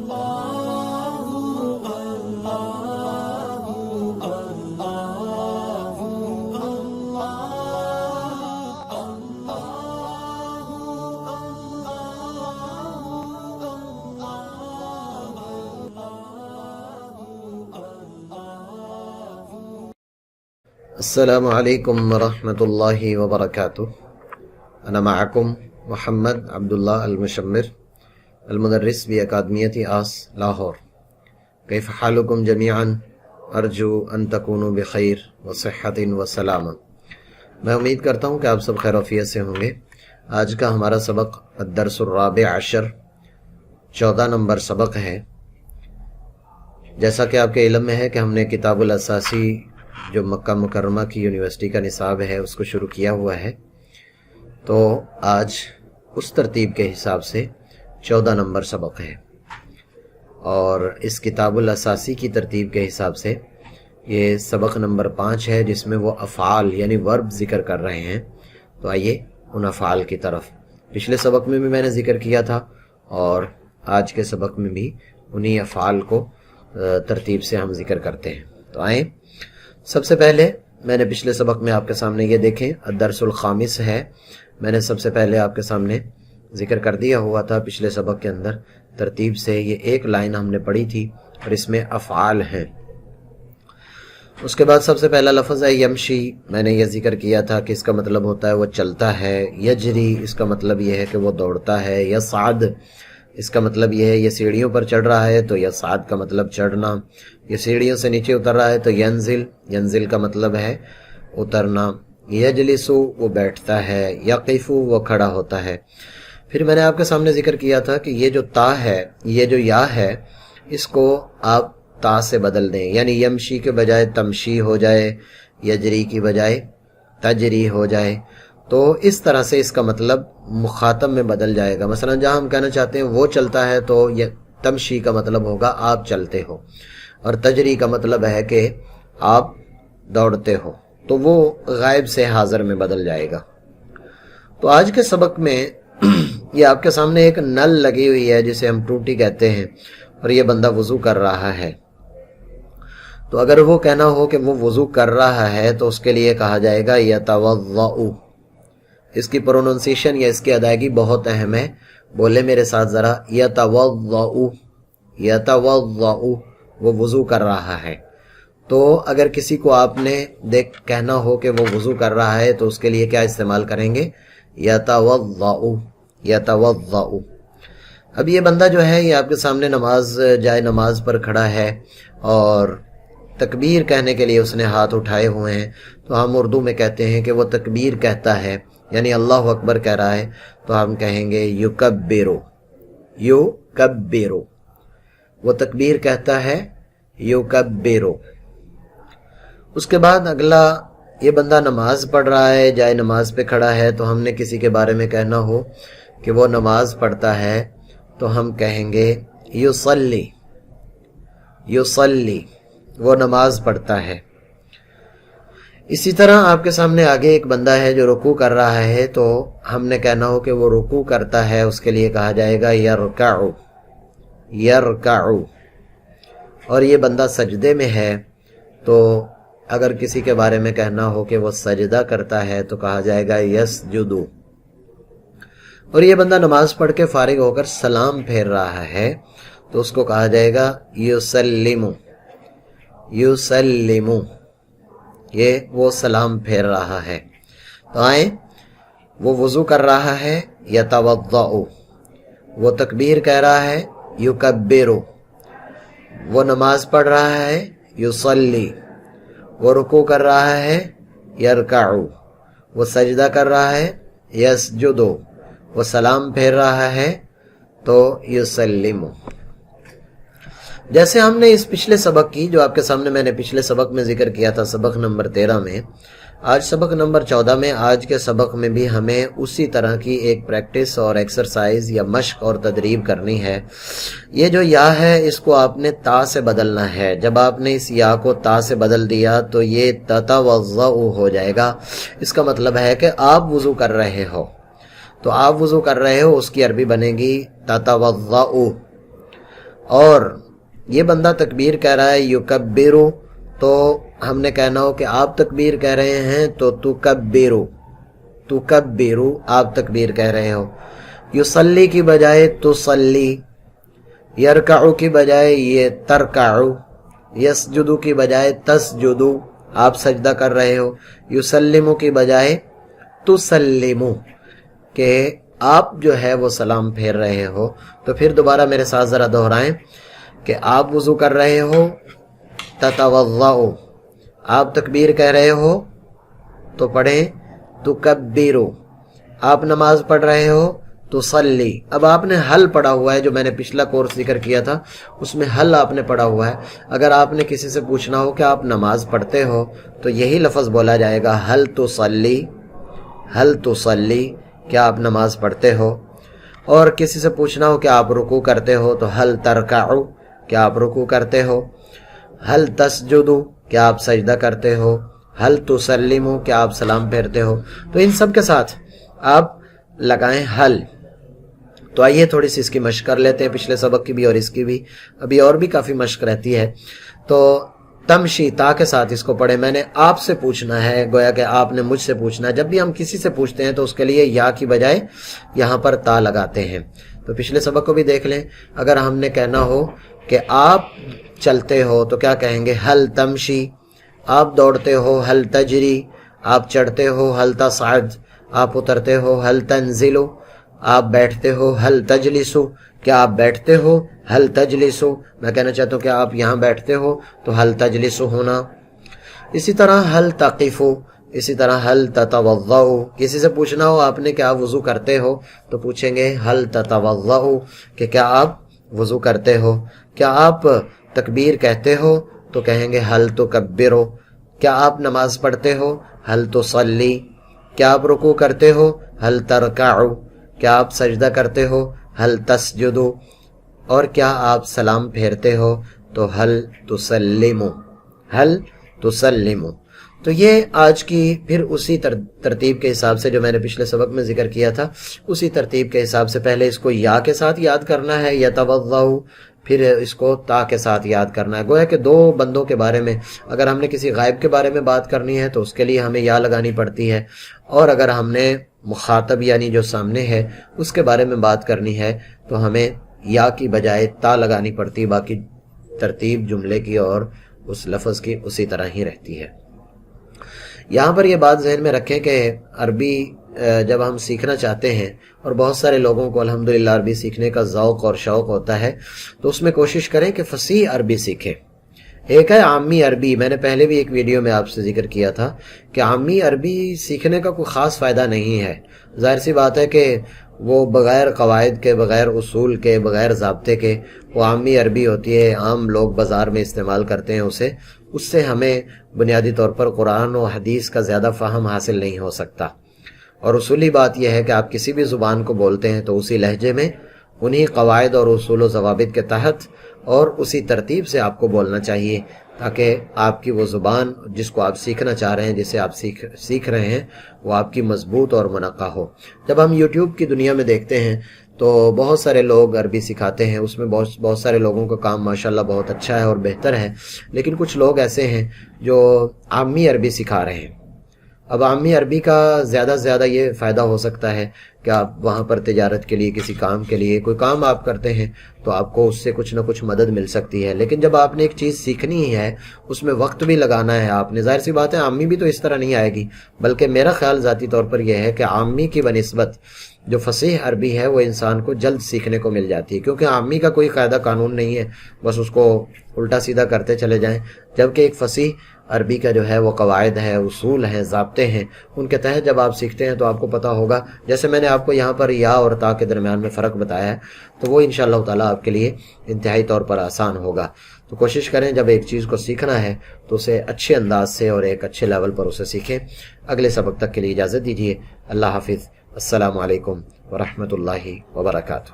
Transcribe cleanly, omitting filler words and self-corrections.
السلام علیکم ورحمۃ اللہ وبرکاتہ. انا معکم محمد عبداللہ المشمر المدرس بأکادمیۃ آس لاہور. کیف حالکم جمیعا؟ ارجو ان تکونوا بخیر وصحۃ وسلامہ. میں امید کرتا ہوں کہ آپ سب خیر و عافیت سے ہوں گے. آج کا ہمارا سبق الدرس الرابع عشر 14 نمبر سبق ہے. جیسا کہ آپ کے علم میں ہے کہ ہم نے کتاب الاساسی جو مکہ مکرمہ کی یونیورسٹی کا نصاب ہے اس کو شروع کیا ہوا ہے، تو آج اس ترتیب کے حساب سے 14 نمبر سبق ہے، اور اس کتاب الاساسی کی ترتیب کے حساب سے یہ سبق نمبر 5 ہے، جس میں وہ افعال یعنی ورب ذکر کر رہے ہیں. تو آئیے ان افعال کی طرف. پچھلے سبق میں بھی میں نے ذکر کیا تھا اور آج کے سبق میں بھی انہی افعال کو ترتیب سے ہم ذکر کرتے ہیں. تو آئیں، سب سے پہلے میں نے پچھلے سبق میں آپ کے سامنے یہ دیکھیں الدرس الخامس ہے. میں نے سب سے پہلے آپ کے سامنے ذکر کر دیا ہوا تھا پچھلے سبق کے اندر ترتیب سے. یہ ایک لائن ہم نے پڑھی تھی اور اس میں افعال ہیں. اس کے بعد سب سے پہلا لفظ ہے یمشی. میں نے یہ ذکر کیا تھا کہ اس کا مطلب ہوتا ہے وہ چلتا ہے. یجری، اس کا مطلب یہ ہے کہ وہ دوڑتا ہے. یصعد، اس کا مطلب یہ ہے یہ سیڑھیوں پر چڑھ رہا ہے، تو یصعد کا مطلب چڑھنا. یہ سیڑھیوں سے نیچے اتر رہا ہے تو ینزل، ینزل کا مطلب ہے اترنا. یجلسو، وہ بیٹھتا ہے. یقفو، وہ کھڑا ہوتا ہے. پھر میں نے آپ کے سامنے ذکر کیا تھا کہ یہ جو تا ہے، یہ جو یا ہے، اس کو آپ تا سے بدل دیں، یعنی یمشی کے بجائے تمشی ہو جائے، یجری کی بجائے تجری ہو جائے. تو اس طرح سے اس کا مطلب مخاطب میں بدل جائے گا. مثلا جہاں ہم کہنا چاہتے ہیں وہ چلتا ہے تو یہ تمشی کا مطلب ہوگا آپ چلتے ہو، اور تجری کا مطلب ہے کہ آپ دوڑتے ہو، تو وہ غائب سے حاضر میں بدل جائے گا. تو آج کے سبق میں یہ آپ کے سامنے ایک نل لگی ہوئی ہے جسے ہم ٹوٹی کہتے ہیں، اور یہ بندہ وضو کر رہا ہے. تو اگر وہ کہنا ہو کہ وہ وضو کر رہا ہے تو اس کے لیے کہا جائے گا یتوضأ. اس کی پروننسیشن یا اس کی ادائیگی بہت اہم ہے. بولے میرے ساتھ ذرا، یتوضأ، یتوضأ، وہ وضو کر رہا ہے. تو اگر کسی کو آپ نے کہنا ہو کہ وہ وضو کر رہا ہے تو اس کے لیے کیا استعمال کریں گے؟ یتوضأ، یتوضأ. اب یہ بندہ جو ہے یہ آپ کے سامنے جائے نماز پر کھڑا ہے اور تکبیر کہنے کے لیے اس نے ہاتھ اٹھائے ہوئے ہیں. تو ہم اردو میں کہتے ہیں کہ وہ تکبیر کہتا ہے، یعنی اللہ اکبر کہہ رہا ہے، تو ہم کہیں گے یکبرو، یکبرو. وہ تکبیر کہتا ہے یکبرو. اس کے بعد اگلا، یہ بندہ نماز پڑھ رہا ہے، جائے نماز پہ کھڑا ہے. تو ہم نے کسی کے بارے میں کہنا ہو کہ وہ نماز پڑھتا ہے تو ہم کہیں گے یصلی، یصلی، وہ نماز پڑھتا ہے. اسی طرح آپ کے سامنے آگے ایک بندہ ہے جو رکوع کر رہا ہے، تو ہم نے کہنا ہو کہ وہ رکوع کرتا ہے، اس کے لیے کہا جائے گا یرکعو، یرکعو. اور یہ بندہ سجدے میں ہے، تو اگر کسی کے بارے میں کہنا ہو کہ وہ سجدہ کرتا ہے تو کہا جائے گا یسجدو. اور یہ بندہ نماز پڑھ کے فارغ ہو کر سلام پھیر رہا ہے تو اس کو کہا جائے گا یسلمو، یسلمو. یہ وہ سلام پھیر رہا ہے. تو آئیں، وہ وضو کر رہا ہے یتوضأ، وہ تکبیر کہہ رہا ہے یکبرو، وہ نماز پڑھ رہا ہے یصلی، وہ رکوع کر رہا ہے یرکعو، وہ سجدہ کر رہا ہے یسجدو، وہ سلام پھیر رہا ہے تو یسلمو. جیسے ہم نے اس پچھلے سبق کی جو آپ کے سامنے میں نے پچھلے سبق میں ذکر کیا تھا، سبق نمبر 13 میں، آج سبق نمبر 14 میں، آج کے سبق میں بھی ہمیں اسی طرح کی ایک پریکٹس اور ایکسرسائز یا مشق اور تدریب کرنی ہے. یہ جو یا ہے اس کو آپ نے تا سے بدلنا ہے. جب آپ نے اس یا کو تا سے بدل دیا تو یہ تتوضأ ہو جائے گا. اس کا مطلب ہے کہ آپ وضو کر رہے ہو، تو آپ وضو کر رہے ہو، اس کی عربی بنے گی تتوضأ. اور یہ بندہ تکبیر کہہ رہا ہے یکبرو، تو ہم نے کہنا ہو کہ آپ تکبیر کہہ رہے ہیں تو تکبرو، تکبرو آپ تکبیر کہہ رہے ہو. یصلی کی بجائے تصلی، یرکعو کی بجائے یہ ترکعو، یسجدو کی بجائے تسجدو آپ سجدہ کر رہے ہو. یسلمو کی بجائے تسلمو کہ آپ جو ہے وہ سلام پھیر رہے ہو. تو پھر دوبارہ میرے ساتھ ذرا دہرائیں کہ آپ وضو کر رہے ہو تتوضؤ، آپ تکبیر کہہ رہے ہو تو پڑھیں تکبرو، آپ نماز پڑھ رہے ہو تصلی. اب آپ نے حل پڑھا ہوا ہے، جو میں نے پچھلا کورس ذکر کیا تھا اس میں حل آپ نے پڑھا ہوا ہے. اگر آپ نے کسی سے پوچھنا ہو کہ آپ نماز پڑھتے ہو تو یہی لفظ بولا جائے گا حل تصلی، حل تصلی کیا آپ نماز پڑھتے ہو. اور کسی سے پوچھنا ہو کہ آپ رکوع کرتے ہو تو حل ترکعو کیا آپ رکوع کرتے ہو. حل تسجدو کیا آپ سجدہ کرتے ہو. حل تسلمو کیا آپ سلام پھیرتے ہو. تو ان سب کے ساتھ آپ لگائیں حل. تو آئیے تھوڑی سی اس کی مشق کر لیتے ہیں، پچھلے سبق کی بھی اور اس کی بھی. ابھی اور بھی کافی مشق رہتی ہے. تو تمشی تا کے ساتھ اس کو پڑھیں. میں نے آپ سے پوچھنا ہے، گویا کہ آپ نے مجھ سے پوچھنا ہے. جب بھی ہم کسی سے پوچھتے ہیں تو اس کے لیے یا کی بجائے یہاں پر تا لگاتے ہیں. تو پچھلے سبق کو بھی دیکھ لیں. اگر ہم نے کہنا ہو کہ آپ چلتے ہو تو کیا کہیں گے حل تمشی، آپ دوڑتے ہو حل تجری، آپ چڑھتے ہو حل تصعد، آپ اترتے ہو حل تنزلو، آپ بیٹھتے ہو حل تجلسو کیا آپ بیٹھتے ہو حل تجلسو. میں کہنا چاہتا ہوں کہ آپ یہاں بیٹھتے ہو تو حل تجلسو ہونا. اسی طرح حل تقفو، اسی طرح حل تتوضؤ. کسی سے پوچھنا ہو آپ نے کہ آپ وضو کرتے ہو تو پوچھیں گے حل تتوضؤ کہ کیا آپ وضو کرتے ہو. کیا آپ تکبیر کہتے ہو تو کہیں گے حل تکبرو. کیا آپ نماز پڑھتے ہو حل تصلی. کیا آپ رکوع کرتے ہو حل ترکعو. کیا آپ سجدہ کرتے ہو حل تسجدو. اور کیا آپ سلام پھیرتے ہو تو حل تسلمو، حل تسلمو. تو یہ آج کی پھر اسی ترتیب کے حساب سے جو میں نے پچھلے سبق میں ذکر کیا تھا، اسی ترتیب کے حساب سے پہلے اس کو یا کے ساتھ یاد کرنا ہے یتوضؤ، پھر اس کو تا کے ساتھ یاد کرنا ہے. گویا کہ دو بندوں کے بارے میں اگر ہم نے کسی غائب کے بارے میں بات کرنی ہے تو اس کے لیے ہمیں یا لگانی پڑتی ہے، اور اگر ہم نے مخاطب یعنی جو سامنے ہے اس کے بارے میں بات کرنی ہے تو ہمیں یا کی بجائے تا لگانی پڑتی ہے. باقی ترتیب جملے کی اور اس لفظ کی اسی طرح ہی رہتی ہے. یہاں پر یہ بات ذہن میں رکھیں کہ عربی جب ہم سیکھنا چاہتے ہیں، اور بہت سارے لوگوں کو الحمدللہ عربی سیکھنے کا ذوق اور شوق ہوتا ہے، تو اس میں کوشش کریں کہ فصیح عربی سیکھیں. ایک ہے عامی عربی. میں نے پہلے بھی ایک ویڈیو میں آپ سے ذکر کیا تھا کہ عامی عربی سیکھنے کا کوئی خاص فائدہ نہیں ہے. ظاہر سی بات ہے کہ وہ بغیر قواعد کے، بغیر اصول کے، بغیر ضابطے کے وہ عامی عربی ہوتی ہے، عام لوگ بازار میں استعمال کرتے ہیں اسے. اس سے ہمیں بنیادی طور پر قرآن و حدیث کا زیادہ فہم حاصل نہیں ہو سکتا. اور اصولی بات یہ ہے کہ آپ کسی بھی زبان کو بولتے ہیں تو اسی لہجے میں، انہی قواعد اور اصول و ضوابط کے تحت اور اسی ترتیب سے آپ کو بولنا چاہیے، تاکہ آپ کی وہ زبان جس کو آپ سیکھنا چاہ رہے ہیں، جسے آپ سیکھ رہے ہیں، وہ آپ کی مضبوط اور منقح ہو. جب ہم یوٹیوب کی دنیا میں دیکھتے ہیں تو بہت سارے لوگ عربی سکھاتے ہیں، اس میں بہت سارے لوگوں کا کام ماشاءاللہ بہت اچھا ہے اور بہتر ہے، لیکن کچھ لوگ ایسے ہیں جو عامی عربی سکھا رہے ہیں. اب عامی عربی کا زیادہ سے زیادہ یہ فائدہ ہو سکتا ہے کہ آپ وہاں پر تجارت کے لیے، کسی کام کے لیے، کوئی کام آپ کرتے ہیں تو آپ کو اس سے کچھ نہ کچھ مدد مل سکتی ہے. لیکن جب آپ نے ایک چیز سیکھنی ہی ہے، اس میں وقت بھی لگانا ہے آپ نے، ظاہر سی بات ہے عامی بھی تو اس طرح نہیں آئے گی. بلکہ میرا خیال ذاتی طور پر یہ ہے کہ عامی کی بنسبت جو فصیح عربی ہے وہ انسان کو جلد سیکھنے کو مل جاتی ہے، کیونکہ عامی کا کوئی قاعدہ قانون نہیں ہے، بس اس کو الٹا سیدھا کرتے چلے جائیں. جبکہ ایک فصیح عربی کا جو ہے وہ قواعد ہے، اصول ہیں، ضابطے ہیں، ان کے تحت جب آپ سیکھتے ہیں تو آپ کو پتہ ہوگا. جیسے میں نے آپ کو یہاں پر یا اور تا کے درمیان میں فرق بتایا ہے، تو وہ انشاءاللہ تعالیٰ آپ کے لیے انتہائی طور پر آسان ہوگا. تو کوشش کریں جب ایک چیز کو سیکھنا ہے تو اسے اچھے انداز سے اور ایک اچھے لیول پر اسے سیکھیں. اگلے سبق تک کے لیے اجازت دیجیے. اللہ حافظ. السلام علیکم ورحمۃ اللہ وبرکاتہ.